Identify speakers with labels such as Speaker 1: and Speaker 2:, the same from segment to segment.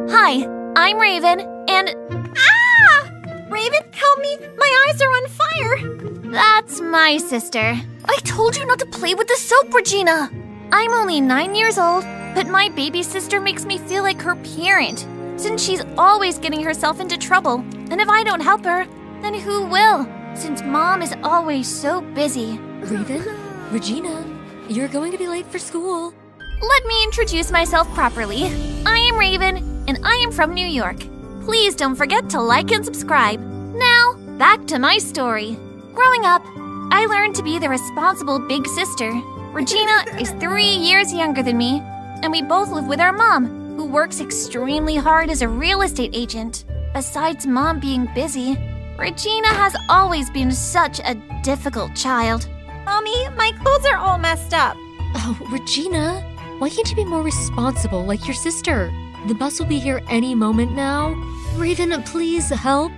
Speaker 1: Hi, I'm Raven, and…
Speaker 2: Ah! Raven, help me! My eyes are on fire!
Speaker 1: That's my sister. I told you not to play with the soap, Regina! I'm only 9 years old, but my baby sister makes me feel like her parent, since she's always getting herself into trouble. And if I don't help her, then who will? Since Mom is always so busy.
Speaker 3: Raven, Regina, you're going to be late for school.
Speaker 1: Let me introduce myself properly. I am Raven, and I am from New York. Please don't forget to like and subscribe. Now, back to my story. Growing up, I learned to be the responsible big sister. Regina is 3 years younger than me, and we both live with our mom, who works extremely hard as a real estate agent. Besides Mom being busy, Regina has always been such a difficult child.
Speaker 2: Mommy, my clothes are all messed up.
Speaker 3: Oh, Regina, why can't you be more responsible like your sister? The bus will be here any moment now. Raven, please help.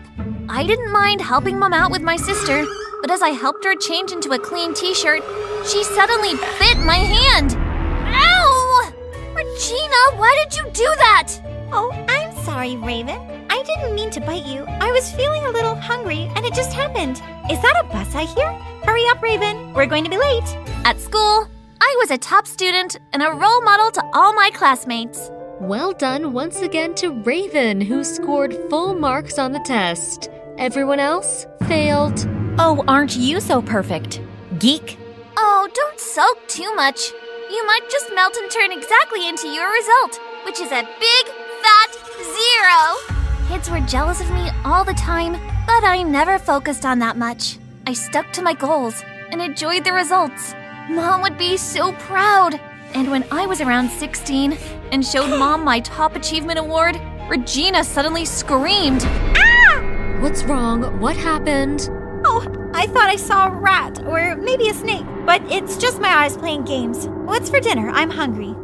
Speaker 1: I didn't mind helping Mom out with my sister, but as I helped her change into a clean t-shirt, she suddenly bit my hand. Ow! Regina, why did you do that?
Speaker 2: Oh, I'm sorry, Raven. I didn't mean to bite you. I was feeling a little hungry, and it just happened. Is that a bus I hear? Hurry up, Raven. We're going to be late.
Speaker 1: At school, I was a top student and a role model to all my classmates.
Speaker 3: Well done once again to Raven, who scored full marks on the test. Everyone else failed.
Speaker 4: Oh, aren't you so perfect? Geek.
Speaker 1: Oh, don't sulk too much. You might just melt and turn exactly into your result, which is a big, fat 0. Kids were jealous of me all the time, but I never focused on that much. I stuck to my goals and enjoyed the results. Mom would be so proud. And when I was around 16 and showed Mom my top achievement award, Regina suddenly screamed.
Speaker 2: Ah!
Speaker 3: What's wrong? What happened?
Speaker 2: Oh, I thought I saw a rat or maybe a snake, but it's just my eyes playing games. What's for dinner? I'm hungry.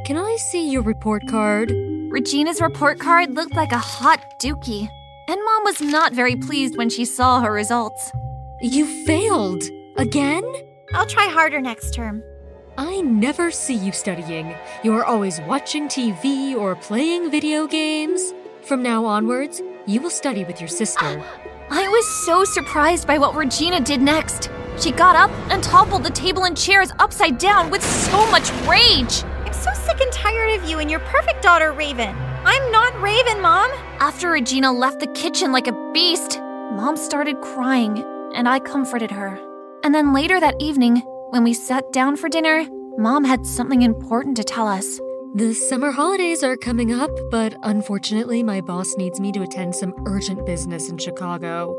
Speaker 3: Can I see your report card?
Speaker 1: Regina's report card looked like a hot dookie, and Mom was not very pleased when she saw her results.
Speaker 3: You failed! Again?
Speaker 2: I'll try harder next term.
Speaker 3: I never see you studying. You're always watching TV or playing video games. From now onwards, you will study with your sister.
Speaker 1: I was so surprised by what Regina did next. She got up and toppled the table and chairs upside down with so much rage.
Speaker 2: I'm so sick and tired of you and your perfect daughter, Raven. I'm not Raven, Mom.
Speaker 1: After Regina left the kitchen like a beast, Mom started crying, and I comforted her. And then later that evening, when we sat down for dinner, Mom had something important to tell us.
Speaker 3: The summer holidays are coming up, but unfortunately my boss needs me to attend some urgent business in Chicago.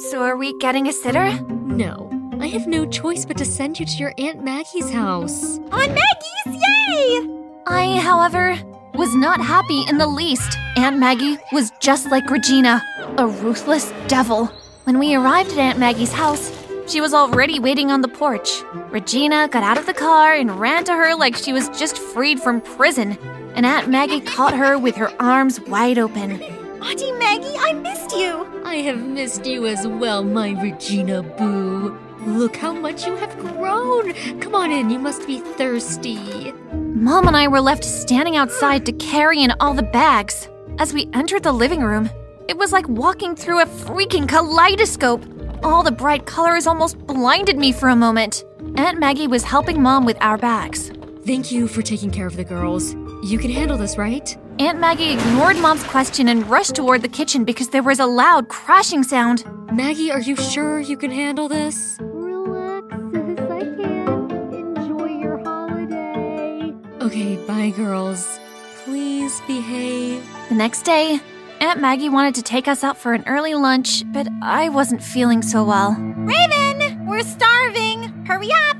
Speaker 1: So are we getting a sitter?
Speaker 3: No, I have no choice but to send you to your Aunt Maggie's house.
Speaker 2: Aunt Maggie's, yay!
Speaker 1: I, however, was not happy in the least. Aunt Maggie was just like Regina, a ruthless devil. When we arrived at Aunt Maggie's house, she was already waiting on the porch. Regina got out of the car and ran to her like she was just freed from prison, and Aunt Maggie caught her with her arms wide open.
Speaker 2: Auntie Maggie, I missed you!
Speaker 3: I have missed you as well, my Regina Boo. Look how much you have grown. Come on in, you must be thirsty.
Speaker 1: Mom and I were left standing outside to carry in all the bags. As we entered the living room, it was like walking through a freaking kaleidoscope. All the bright colors almost blinded me for a moment. Aunt Maggie was helping Mom with our bags.
Speaker 3: Thank you for taking care of the girls. You can handle this, right?
Speaker 1: Aunt Maggie ignored Mom's question and rushed toward the kitchen because there was a loud crashing sound.
Speaker 3: Maggie, are you sure you can handle this?
Speaker 5: Relax, sis, I can. Enjoy your holiday.
Speaker 3: Okay, bye, girls. Please behave.
Speaker 1: The next day, Aunt Maggie wanted to take us out for an early lunch, but I wasn't feeling so well.
Speaker 2: Raven, we're starving. Hurry up.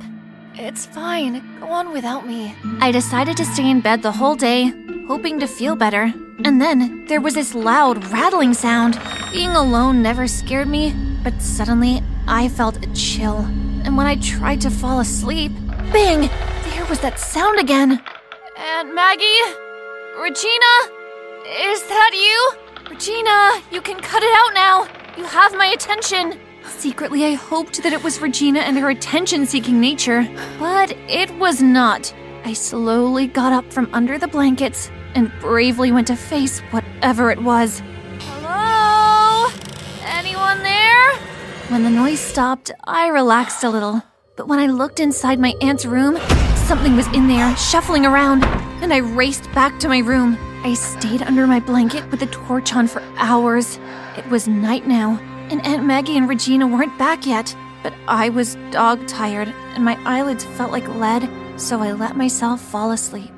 Speaker 1: It's fine. Go on without me. I decided to stay in bed the whole day, hoping to feel better. And then there was this loud rattling sound. Being alone never scared me, but suddenly I felt a chill. And when I tried to fall asleep, bang! There was that sound again. Aunt Maggie? Regina? Is that you? Regina, you can cut it out now. You have my attention. Secretly, I hoped that it was Regina and her attention-seeking nature, but it was not. I slowly got up from under the blankets and bravely went to face whatever it was. Hello? Anyone there? When the noise stopped, I relaxed a little. But when I looked inside my aunt's room, something was in there, shuffling around, and I raced back to my room. I stayed under my blanket with the torch on for hours. It was night now, and Aunt Maggie and Regina weren't back yet. But I was dog-tired, and my eyelids felt like lead, so I let myself fall asleep.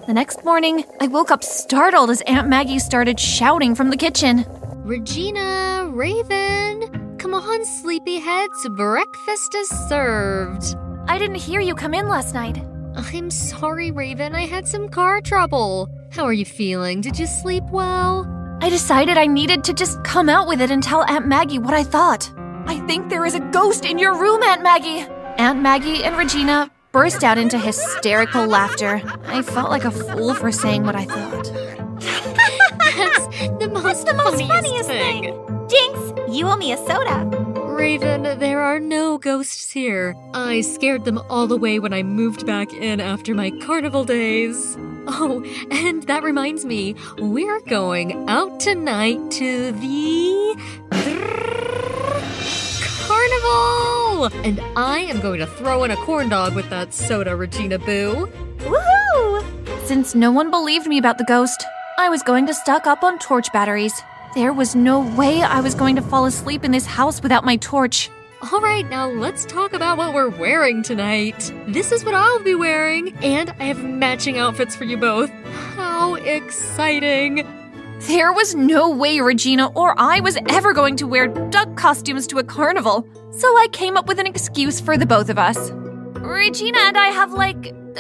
Speaker 1: The next morning, I woke up startled as Aunt Maggie started shouting from the kitchen.
Speaker 3: Regina, Raven, come on, sleepyheads, breakfast is served.
Speaker 1: I didn't hear you come in last night.
Speaker 3: I'm sorry, Raven, I had some car trouble. How are you feeling? Did you sleep well?
Speaker 1: I decided I needed to just come out with it and tell Aunt Maggie what I thought. I think there is a ghost in your room, Aunt Maggie. Aunt Maggie and Regina burst out into hysterical laughter. I felt like a fool for saying what I thought.
Speaker 3: That's the most funniest thing.
Speaker 2: Jinx, you owe me a soda.
Speaker 3: Raven, there are no ghosts here. I scared them all away when I moved back in after my carnival days. Oh, and that reminds me, we're going out tonight to the carnival! And I am going to throw in a corn dog with that soda, Regina Boo.
Speaker 2: Woohoo!
Speaker 1: Since no one believed me about the ghost, I was going to stock up on torch batteries. There was no way I was going to fall asleep in this house without my torch.
Speaker 3: All right, now let's talk about what we're wearing tonight. This is what I'll be wearing, and I have matching outfits for you both. How exciting!
Speaker 1: There was no way Regina or I was ever going to wear duck costumes to a carnival, so I came up with an excuse for the both of us. Regina and I have,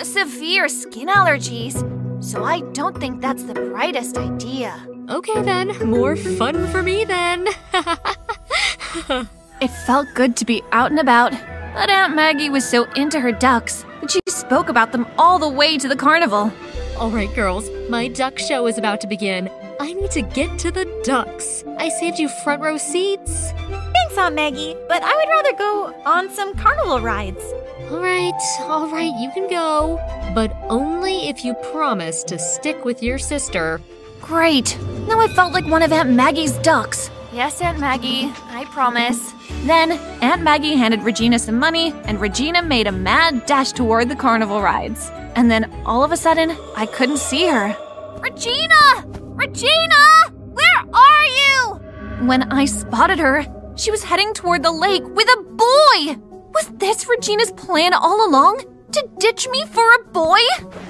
Speaker 1: severe skin allergies, so I don't think that's the brightest idea.
Speaker 3: Okay then, more fun for me then.
Speaker 1: It felt good to be out and about, but Aunt Maggie was so into her ducks that she spoke about them all the way to the carnival.
Speaker 3: All right, girls, my duck show is about to begin. I need to get to the ducks. I saved you front row seats.
Speaker 2: Thanks, Aunt Maggie, but I would rather go on some carnival rides.
Speaker 3: All right, you can go. But only if you promise to stick with your sister.
Speaker 1: Great. Now I felt like one of Aunt Maggie's ducks. Yes, Aunt Maggie, I promise. Then, Aunt Maggie handed Regina some money, and Regina made a mad dash toward the carnival rides. And then, all of a sudden, I couldn't see her. Regina! Regina! Where are you? When I spotted her, she was heading toward the lake with a boy! Was this Regina's plan all along? To ditch me for a boy?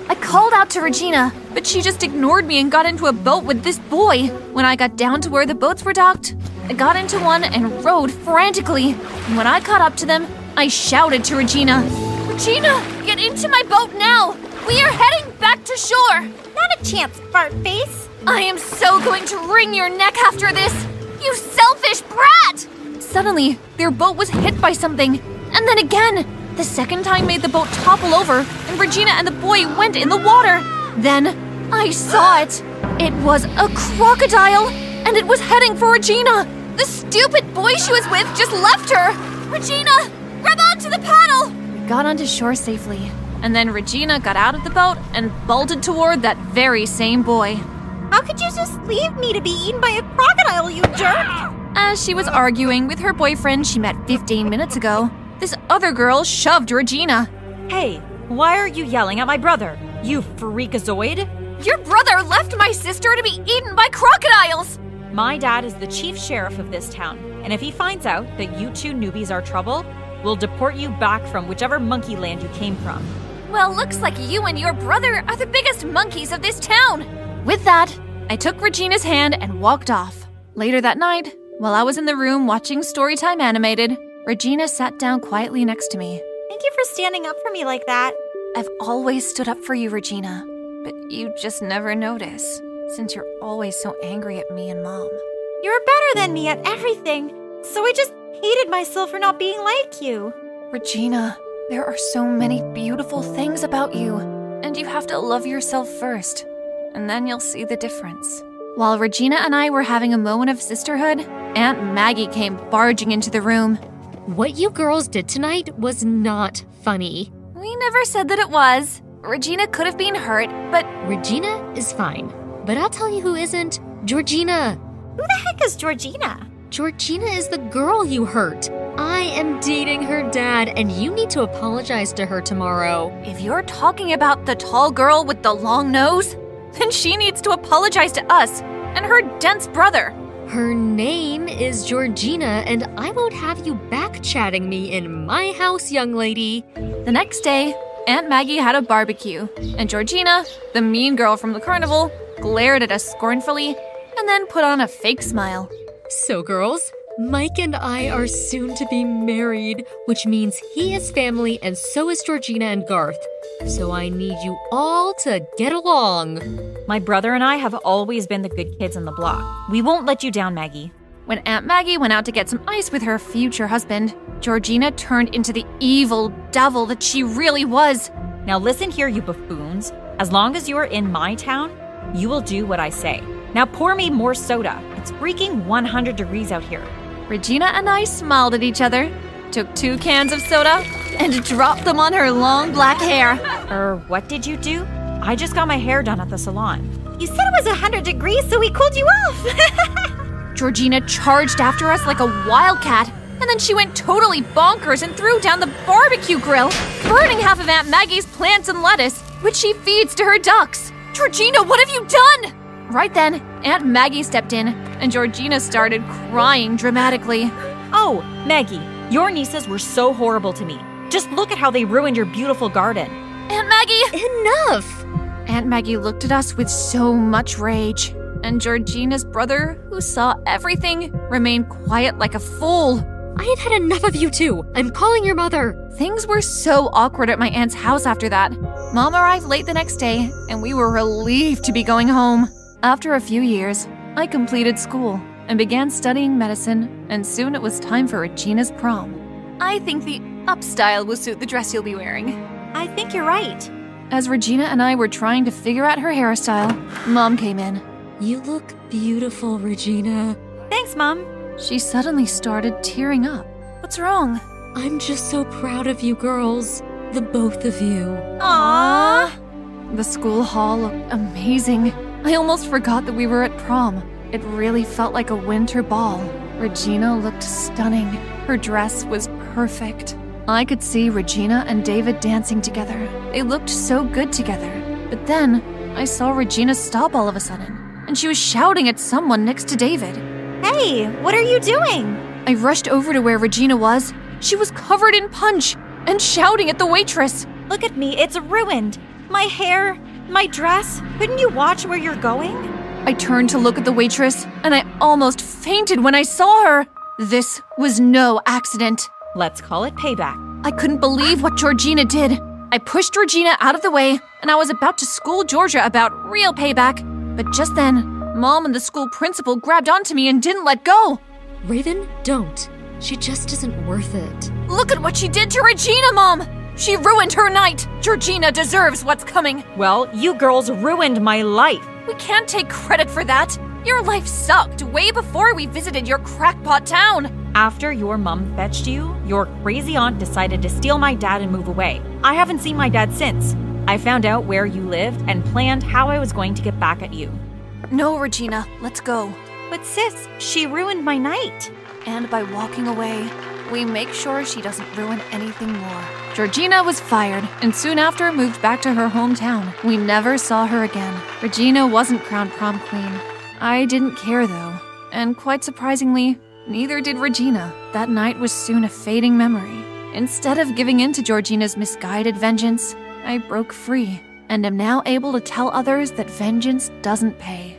Speaker 1: I called out to Regina, but she just ignored me and got into a boat with this boy. When I got down to where the boats were docked, I got into one and rowed frantically. And when I caught up to them, I shouted to Regina, Regina, get into my boat now! We are heading back to shore!
Speaker 2: Not a chance, fart face.
Speaker 1: I am so going to wring your neck after this! You selfish brat! Suddenly, their boat was hit by something, and then again. The second time made the boat topple over, and Regina and the boy went in the water. Then, I saw it. It was a crocodile, and it was heading for Regina. The stupid boy she was with just left her. Regina, grab onto the paddle! We got onto shore safely, and then Regina got out of the boat and bolted toward that very same boy.
Speaker 2: How could you just leave me to be eaten by a crocodile, you jerk?
Speaker 1: As she was arguing with her boyfriend she met 15 minutes ago, this other girl shoved Regina.
Speaker 6: Hey, why are you yelling at my brother? You freakazoid?
Speaker 1: Your brother left my sister to be eaten by crocodiles!
Speaker 6: My dad is the chief sheriff of this town, and if he finds out that you two newbies are trouble, we'll deport you back from whichever monkey land you came from.
Speaker 1: Well, looks like you and your brother are the biggest monkeys of this town. With that, I took Regina's hand and walked off. Later that night, while I was in the room watching Storytime Animated, Regina sat down quietly next to me.
Speaker 2: Thank you for standing up for me like that.
Speaker 1: I've always stood up for you, Regina, but you just never notice, since you're always so angry at me and Mom.
Speaker 2: You're better than me at everything, so I just hated myself for not being like you.
Speaker 1: Regina, there are so many beautiful things about you, and you have to love yourself first, and then you'll see the difference. While Regina and I were having a moment of sisterhood, Aunt Maggie came barging into the room.
Speaker 3: What you girls did tonight was not funny.
Speaker 1: We never said that it was. Regina could have been hurt, but
Speaker 3: Regina is fine. But I'll tell you who isn't. Georgina.
Speaker 2: Who the heck is Georgina?
Speaker 3: Georgina is the girl you hurt. I am dating her dad, and you need to apologize to her tomorrow.
Speaker 1: if you're talking about the tall girl with the long nose, then she needs to apologize to us and her dense brother.
Speaker 3: Her name is Georgina, and I won't have you back-chatting me in my house, young lady.
Speaker 1: The next day, Aunt Maggie had a barbecue, and Georgina, the mean girl from the carnival, glared at us scornfully and then put on a fake smile.
Speaker 3: So, girls, Mike and I are soon to be married, which means he is family and so is Georgina and Garth. So I need you all to get along.
Speaker 6: My brother and I have always been the good kids on the block. We won't let you down, Maggie.
Speaker 1: When Aunt Maggie went out to get some ice with her future husband, Georgina turned into the evil devil that she really was.
Speaker 6: Now listen here, you buffoons. As long as you are in my town, you will do what I say. Now pour me more soda. It's freaking 100 degrees out here.
Speaker 1: Regina and I smiled at each other, took 2 cans of soda, and dropped them on her long black hair.
Speaker 6: What did you do? I just got my hair done at the salon.
Speaker 2: You said it was 100 degrees, so we cooled you off.
Speaker 1: Georgina charged after us like a wildcat, and then she went totally bonkers and threw down the barbecue grill, burning half of Aunt Maggie's plants and lettuce, which she feeds to her ducks. Georgina, what have you done? Right then, Aunt Maggie stepped in, and Georgina started crying dramatically.
Speaker 6: Oh, Maggie, your nieces were so horrible to me. Just look at how they ruined your beautiful garden.
Speaker 1: Aunt Maggie!
Speaker 3: Enough!
Speaker 1: Aunt Maggie looked at us with so much rage, and Georgina's brother, who saw everything, remained quiet like a fool.
Speaker 3: I have had enough of you two. I'm calling your mother.
Speaker 1: Things were so awkward at my aunt's house after that. Mom arrived late the next day, and we were relieved to be going home. After a few years, I completed school and began studying medicine, and soon it was time for Regina's prom. I think the up style will suit the dress you'll be wearing.
Speaker 2: I think you're right.
Speaker 1: As Regina and I were trying to figure out her hairstyle, Mom came in.
Speaker 3: You look beautiful, Regina.
Speaker 2: Thanks, Mom.
Speaker 1: She suddenly started tearing up. What's wrong?
Speaker 3: I'm just so proud of you girls. The both of you.
Speaker 1: Aww! The school hall looked amazing. I almost forgot that we were at prom. It really felt like a winter ball. Regina looked stunning. Her dress was perfect. I could see Regina and David dancing together. They looked so good together. But then, I saw Regina stop all of a sudden, and she was shouting at someone next to David.
Speaker 2: Hey, what are you doing?
Speaker 1: I rushed over to where Regina was. She was covered in punch and shouting at the waitress.
Speaker 2: Look at me, it's ruined. My hair, my dress. Couldn't you watch where you're going?
Speaker 1: I turned to look at the waitress, and I almost fainted when I saw her. This was no accident.
Speaker 6: Let's call it payback.
Speaker 1: I couldn't believe what Georgina did. I pushed Regina out of the way, and I was about to school Georgia about real payback. But just then, Mom and the school principal grabbed onto me and didn't let go.
Speaker 3: Raven, don't. She just isn't worth it.
Speaker 1: Look at what she did to Regina, Mom! She ruined her night! Georgina deserves what's coming.
Speaker 6: Well, you girls ruined my life.
Speaker 1: We can't take credit for that. Your life sucked way before we visited your crackpot town.
Speaker 6: After your mom fetched you, your crazy aunt decided to steal my dad and move away. I haven't seen my dad since. I found out where you lived and planned how I was going to get back at you.
Speaker 1: No, Regina, let's go.
Speaker 2: But sis, she ruined my night.
Speaker 1: And by walking away, we make sure she doesn't ruin anything more. Georgina was fired and soon after moved back to her hometown. We never saw her again. Regina wasn't crowned prom queen. I didn't care though, and quite surprisingly, neither did Regina. That night was soon a fading memory. Instead of giving in to Georgina's misguided vengeance, I broke free and am now able to tell others that vengeance doesn't pay.